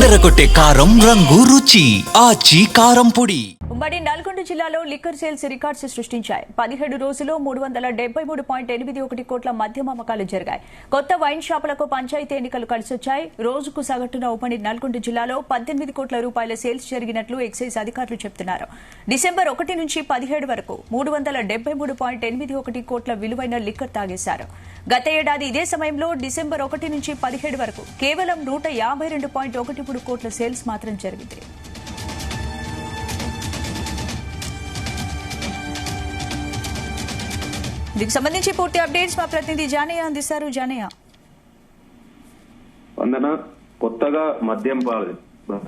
అదరగొట్టే కారం రంగు రుచి ఆచి కారం పొడి. ఉమ్మడి నల్గొండ జిల్లాలో లిక్కర్ సేల్స్ రికార్డ్స్ సృష్టించాయి. 17 రోజుల్లో 373.81 కోట్ల మద్యం అమ్మకాలు జరిగాయి. కొత్త వైన్ షాపులకు పంచాయతీ ఎన్నికలు కలిసొచ్చాయి. రోజుకు సగటున ఉమ్మడి నల్గొండ జిల్లాలో 18 కోట్ల రూపాయల సేల్స్ జరిగినట్లు ఎక్సైజ్ అధికారులు చెబుతున్నారు. డిసెంబర్ 1 నుంచి 17 వరకు 373.81 కోట్ల విలువైన లిక్కర్ తాగేశారు. గత ఏడాది ఇదే సమయంలో డిసెంబర్ 1 నుంచి 17 వరకు కేవలం 152.13 కోట్ల సేల్స్ మాత్రం జరిగింది. దీనికి సంబంధించి పూర్తి అప్డేట్స్ మా ప్రతినిధి జానయ్య అందిస్తారు. జానయ్య, వందన, కొత్తగా మద్యం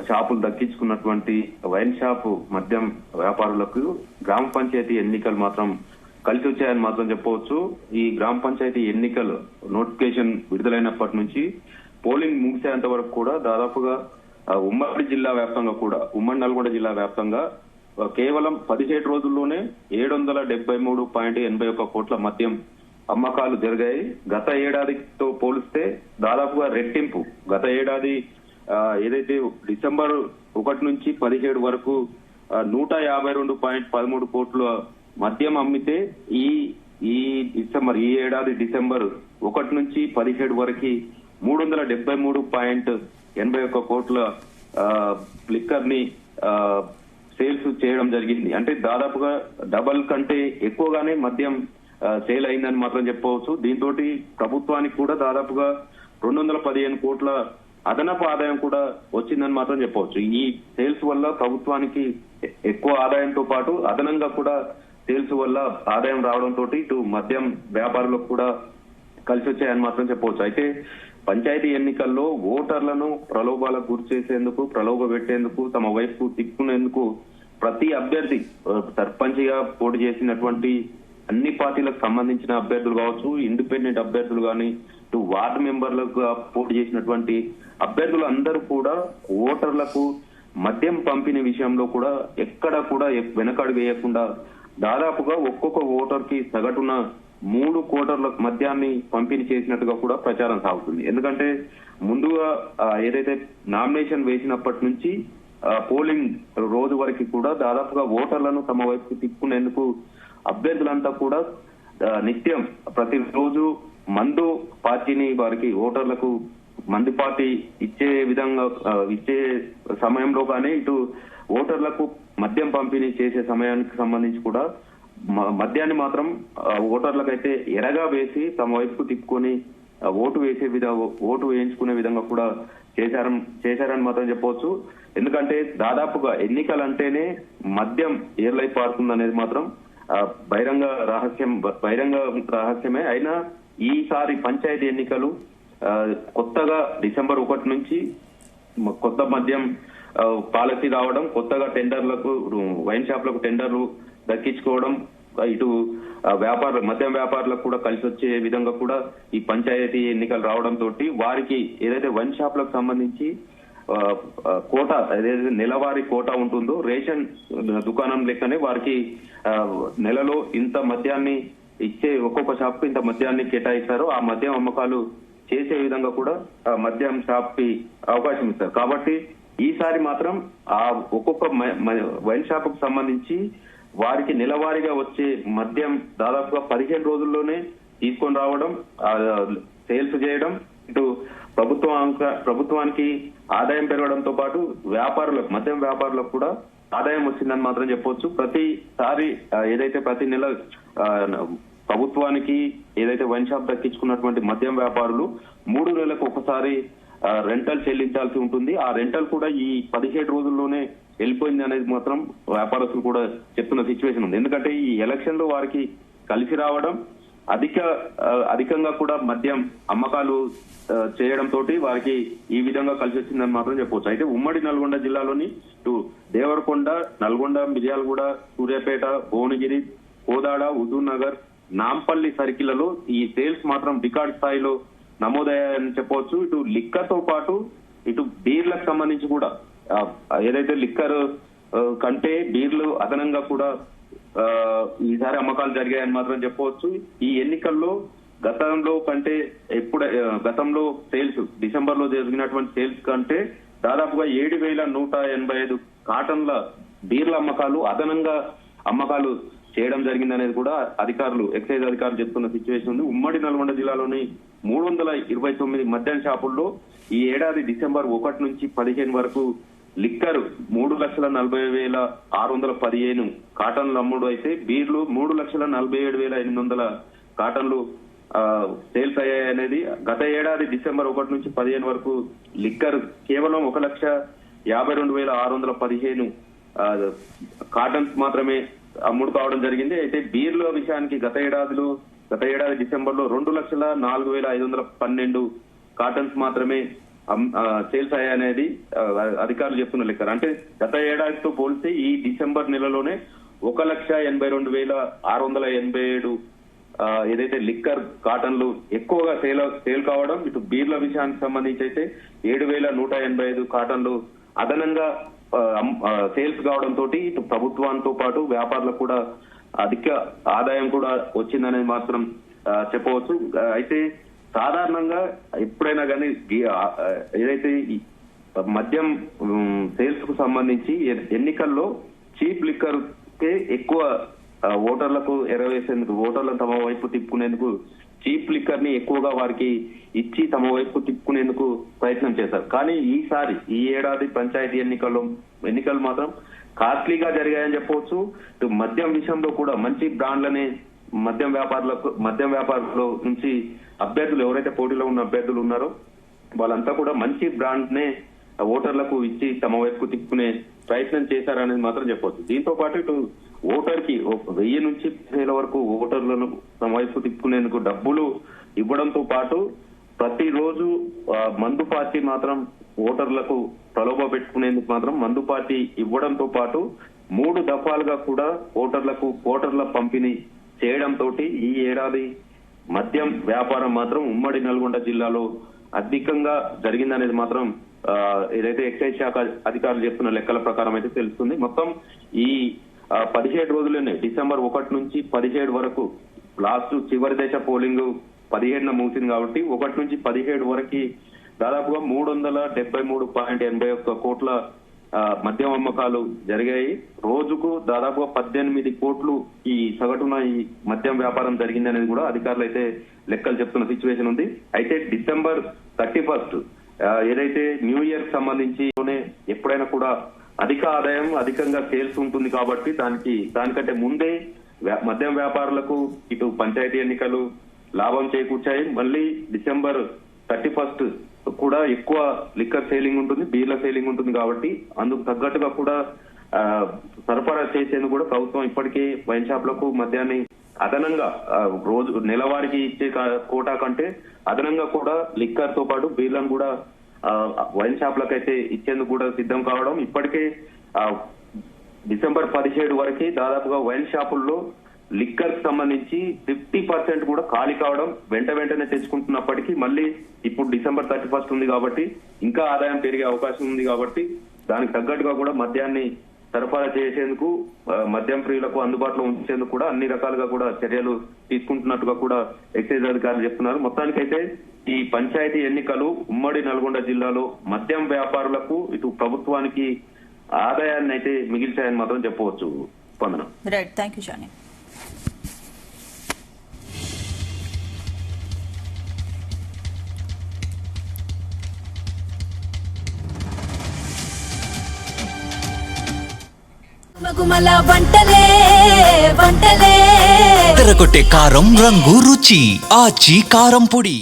షాపులు దక్కించుకున్నటువంటి వైన్ షాపు మద్యం వ్యాపారులకు గ్రామ పంచాయతీ ఎన్నికలు మాత్రం కలిసి వచ్చాయని మాత్రం చెప్పవచ్చు. ఈ గ్రామ పంచాయతీ ఎన్నికలు నోటిఫికేషన్ విడుదలైనప్పటి నుంచి పోలింగ్ ముగిసేంత వరకు కూడా దాదాపుగా ఉమ్మడి జిల్లా వ్యాప్తంగా కూడా ఉమ్మడి నల్గొండ జిల్లా వ్యాప్తంగా కేవలం 17 రోజుల్లోనే 773.81 కోట్ల మద్యం అమ్మకాలు జరిగాయి. గత ఏడాదితో పోలిస్తే దాదాపుగా రెట్టింపు. గత ఏడాది ఏదైతే డిసెంబర్ 1 నుంచి 17 వరకు 152.13 కోట్ల మద్యం అమ్మితే ఈ ఏడాది డిసెంబర్ 1 నుంచి 17 వరకు 373.81 కోట్ల లిక్కర్ ని సేల్స్ చేయడం జరిగింది. అంటే దాదాపుగా డబల్ కంటే ఎక్కువగానే మద్యం సేల్ అయిందని మాత్రం చెప్పవచ్చు. దీంతో ప్రభుత్వానికి కూడా దాదాపుగా 215 కోట్ల అదనపు ఆదాయం కూడా వచ్చిందని మాత్రం చెప్పవచ్చు. ఈ సేల్స్ వల్ల ప్రభుత్వానికి ఎక్కువ ఆదాయంతో పాటు అదనంగా కూడా సేల్స్ వల్ల ఆదాయం రావడంతో ఇటు మద్యం వ్యాపారులకు కూడా కలిసి వచ్చాయని మాత్రం చెప్పవచ్చు. అయితే పంచాయతీ ఎన్నికల్లో ఓటర్లను ప్రలోభాలకు గురి చేసేందుకు, ప్రలోభ పెట్టేందుకు, తమ వైపు తిప్పుకునేందుకు ప్రతి అభ్యర్థి సర్పంచ్ గా పోటీ చేసినటువంటి అన్ని పార్టీలకు సంబంధించిన అభ్యర్థులు కావచ్చు, ఇండిపెండెంట్ అభ్యర్థులు కానీ, ఇటు వార్డు మెంబర్లుగా పోటీ చేసినటువంటి అభ్యర్థులు అందరూ కూడా ఓటర్లకు మద్యం పంపిణీ విషయంలో కూడా ఎక్కడ కూడా వెనకడు వేయకుండా దాదాపుగా ఒక్కొక్క ఓటర్ కి సగటున 3 కోటర్ల మద్యాన్ని పంపిణీ చేసినట్టుగా కూడా ప్రచారం సాగుతుంది. ఎందుకంటే ముందుగా ఏదైతే నామినేషన్ వేసినప్పటి నుంచి పోలింగ్ రోజు వరకు కూడా దాదాపుగా ఓటర్లను తమ వైపు తిప్పుకునేందుకు అభ్యర్థులంతా కూడా నిత్యం ప్రతిరోజు మందు పార్టీని వారికి ఓటర్లకు మందు పార్టీ ఇచ్చే సమయంలో కానీ ఇటు ఓటర్లకు మద్యం పంపిణీ చేసే సమయానికి సంబంధించి కూడా మద్యాన్ని మాత్రం ఓటర్లకైతే ఎరగా వేసి తమ వైపుకు తిప్పుకొని ఓటు వేయించుకునే విధంగా కూడా చేశారని మాత్రం చెప్పవచ్చు. ఎందుకంటే దాదాపుగా ఎన్నికలంటేనే మద్యం ఏర్లై పారుతుంది అనేది మాత్రం బహిరంగ రహస్యమే. అయినా ఈసారి పంచాయతీ ఎన్నికలు కొత్తగా డిసెంబర్ 1 నుంచి కొత్త మద్యం పాలసీ రావడం, కొత్తగా టెండర్లకు వైన్ షాప్లకు టెండర్లు దక్కించుకోవడం, ఇటు మద్యం వ్యాపారులకు కూడా కలిసి వచ్చే విధంగా కూడా ఈ పంచాయతీ ఎన్నికలు రావడంతో వారికి ఏదైతే వైన్ షాప్లకు సంబంధించి కోటా, ఏదైతే నెలవారీ కోటా ఉంటుందో రేషన్ దుకాణం లెక్కనే వారికి నెలలో ఇంత మద్యాన్ని ఇచ్చే, ఒక్కొక్క షాప్ కి ఇంత మద్యాన్ని కేటాయిస్తారో ఆ మద్యం అమ్మకాలు చేసే విధంగా కూడా మద్యం షాప్ కి అవకాశం ఇస్తారు. కాబట్టి ఈసారి మాత్రం ఆ ఒక్కొక్క వైన్ షాప్ కు సంబంధించి వారికి నెలవారీగా వచ్చే మద్యం దాదాపుగా 15 రోజుల్లోనే తీసుకొని రావడం, సేల్స్ చేయడం, ఇటు ప్రభుత్వానికి ఆదాయం పెరగడంతో పాటు మద్యం వ్యాపారులకు కూడా ఆదాయం వచ్చిందని మాత్రం చెప్పొచ్చు. ప్రతిసారి ఏదైతే ప్రతి నెల ప్రభుత్వానికి ఏదైతే వైన్ షాప్ దక్కించుకున్నటువంటి మద్యం వ్యాపారులు 3 నెలలకు ఒకసారి రెంటల్ చెల్లించాల్సి ఉంటుంది. ఆ రెంటల్ కూడా ఈ 17 రోజుల్లోనే వెళ్ళిపోయింది అనేది మాత్రం వ్యాపారస్తులు కూడా చెప్తున్న సిచ్యువేషన్ ఉంది. ఎందుకంటే ఈ ఎలక్షన్ లో వారికి కలిసి రావడం, అధికంగా కూడా మద్యం అమ్మకాలు చేయడంతో వారికి ఈ విధంగా కలిసి వచ్చిందని మాత్రం చెప్పవచ్చు. అయితే ఉమ్మడి నల్గొండ జిల్లాలోని ఇటు దేవరకొండ, నల్గొండ, మిర్యాలగూడ, సూర్యాపేట, భువనగిరి, కోదాడ, హుజూర్ నగర్, నాంపల్లి సర్కిళ్లలో ఈ సేల్స్ మాత్రం రికార్డ్ స్థాయిలో నమోదయ్యాయని చెప్పవచ్చు. ఇటు లిక్కర్ తో పాటు ఇటు బీర్లకు సంబంధించి కూడా ఏదైతే లిక్కర్ కంటే బీర్లు అదనంగా కూడా ఈసారి అమ్మకాలు జరిగాయని మాత్రం చెప్పవచ్చు. ఈ ఎన్నికల్లో గతంలో సేల్స్ డిసెంబర్ లో జరిగినటువంటి సేల్స్ కంటే దాదాపుగా 7,185 కాటన్ల బీర్ల అమ్మకాలు అదనంగా అమ్మకాలు చేయడం జరిగిందనేది కూడా అధికారులు ఎక్సైజ్ అధికారులు చెప్తున్న సిచ్యువేషన్ ఉంది. ఉమ్మడి నల్గొండ జిల్లాలోని 329 మద్యం షాపుల్లో ఈ ఏడాది డిసెంబర్ 1 నుంచి 15 వరకు లిక్కర్ 3,40,615 కాటన్లు అమ్ముడు అయితే బీర్లు 3,47,800 కాటన్లు సేల్స్ అయ్యాయనేది. గత ఏడాది డిసెంబర్ 1 నుంచి 15 వరకు లిక్కర్ కేవలం 1,52,615 కాటన్స్ మాత్రమే అమ్ముడు కావడం జరిగింది. అయితే బీర్ల విషయానికి గత ఏడాది డిసెంబర్ లో 2,04,512 కాటన్స్ మాత్రమే సేల్స్ అయ్యాయనేది అధికారులు చెప్తున్న లెక్క. అంటే గత ఏడాదితో పోలిస్తే ఈ డిసెంబర్ నెలలోనే 1,82,687 ఏదైతే లిక్కర్ కాటన్లు ఎక్కువగా సేల్ కావడం, ఇటు బీర్ల విషయానికి సంబంధించి అయితే 7,185 కాటన్లు అదనంగా సేల్స్ కావడంతో ఇటు ప్రభుత్వాంతో పాటు వ్యాపారులకు కూడా అధిక ఆదాయం కూడా వచ్చిందనేది మాత్రం చెప్పవచ్చు. అయితే సాధారణంగా ఎప్పుడైనా కానీ ఏదైతే మద్యం సేల్స్ కు సంబంధించి ఎన్నికల్లో చీప్ లిక్కర్ కే ఎక్కువ ఓటర్లకు ఎరవేసేందుకు, ఓటర్లను తమ వైపు తిప్పుకునేందుకు చీప్ లిక్కర్ ని ఎక్కువగా వారికి ఇచ్చి తమ వైపు తిప్పుకునేందుకు ప్రయత్నం చేశారు. కానీ ఈ ఏడాది పంచాయతీ ఎన్నికలు మాత్రం కాస్ట్లీగా జరిగాయని చెప్పవచ్చు. మద్యం విషయంలో కూడా మంచి బ్రాండ్లనే మద్యం వ్యాపారుల నుంచి అభ్యర్థులు ఎవరైతే పోటీలో ఉన్న అభ్యర్థులు ఉన్నారో వాళ్ళంతా కూడా మంచి బ్రాండ్ నే ఓటర్లకు ఇచ్చి తమ వైపు తిప్పుకునే ప్రయత్నం చేశారనేది మాత్రం చెప్పవచ్చు. దీంతో పాటు ఇటు ఓటర్ కి 1000 నుంచి 10,000 వరకు ఓటర్లను తమ వైపు తిప్పుకునేందుకు డబ్బులు ఇవ్వడంతో పాటు ప్రతిరోజు మందు పార్టీ మాత్రం ఓటర్లకు ప్రలోభ పెట్టుకునేందుకు మాత్రం మందు పార్టీ ఇవ్వడంతో పాటు 3 దఫాలుగా కూడా ఓటర్ల పంపిణీ చేయడంతో ఈ ఏడాది మద్యం వ్యాపారం మాత్రం ఉమ్మడి నల్గొండ జిల్లాలో అధికంగా జరిగిందనేది మాత్రం ఏదైతే ఎక్సైజ్ శాఖ అధికారులు చెప్తున్న లెక్కల ప్రకారం అయితే తెలుస్తుంది. మొత్తం ఈ 17 రోజుల్లోనే డిసెంబర్ 1 నుంచి 17 వరకు లాస్ట్ చివరి దశ పోలింగ్ 17న ముగిసింది కాబట్టి 1 నుంచి 17 వరకు దాదాపుగా 373.81 కోట్ల మద్యం అమ్మకాలు జరిగాయి. రోజుకు దాదాపుగా 18 కోట్లు ఈ సగటున ఈ మద్యం వ్యాపారం జరిగింది అనేది కూడా అధికారులు అయితే లెక్కలు చెప్తున్న సిచ్యువేషన్ ఉంది. అయితే డిసెంబర్ 31 ఏదైతే న్యూ ఇయర్ సంబంధించి ఎప్పుడైనా కూడా అధిక ఆదాయం అధికంగా సేల్స్ ఉంటుంది కాబట్టి దానికంటే ముందే మద్యం వ్యాపారులకు ఇటు పంచాయతీ ఎన్నికలు లాభం చేకూర్చాయి. మళ్ళీ డిసెంబర్ 31 కూడా ఎక్కువ లిక్కర్ సేలింగ్ ఉంటుంది, బీర్ల సేలింగ్ ఉంటుంది కాబట్టి అందుకు తగ్గట్టుగా కూడా సరఫరా చేసేందుకు కూడా ప్రభుత్వం ఇప్పటికే వైన్ షాప్లకు మద్యాన్ని అదనంగా రోజు నెలవారికి ఇచ్చే కోటా కంటే అదనంగా కూడా లిక్కర్ తో పాటు బీర్లను కూడా వైన్ షాప్లకు అయితే ఇచ్చేందుకు కూడా సిద్ధం కావడం. ఇప్పటికే డిసెంబర్ 17 వరకు దాదాపుగా వైన్ షాపుల్లో లిక్కర్ కి సంబంధించి 50% కూడా ఖాళీ కావడం, వెంటనే తెచ్చుకుంటున్నప్పటికీ మళ్ళీ ఇప్పుడు డిసెంబర్ 31 ఉంది కాబట్టి ఇంకా ఆదాయం పెరిగే అవకాశం ఉంది కాబట్టి దానికి తగ్గట్టుగా కూడా మద్యాన్ని సరఫరా చేసేందుకు మద్యం ప్రియులకు అందుబాటులో ఉంచేందుకు కూడా అన్ని రకాలుగా కూడా చర్యలు తీసుకుంటున్నట్టుగా కూడా ఎక్సైజ్ అధికారులు చెప్తున్నారు. మొత్తానికైతే ఈ పంచాయతీ ఎన్నికలు ఉమ్మడి నల్గొండ జిల్లాలో మద్యం వ్యాపారులకు ఇటు ప్రభుత్వానికి ఆదాయాన్ని అయితే మిగిల్చాయని మాత్రం చెప్పవచ్చు. స్పందన. Right, thank you Jani. తెరకొట్టే కారం రంగు రుచి ఆచి కారం పొడి.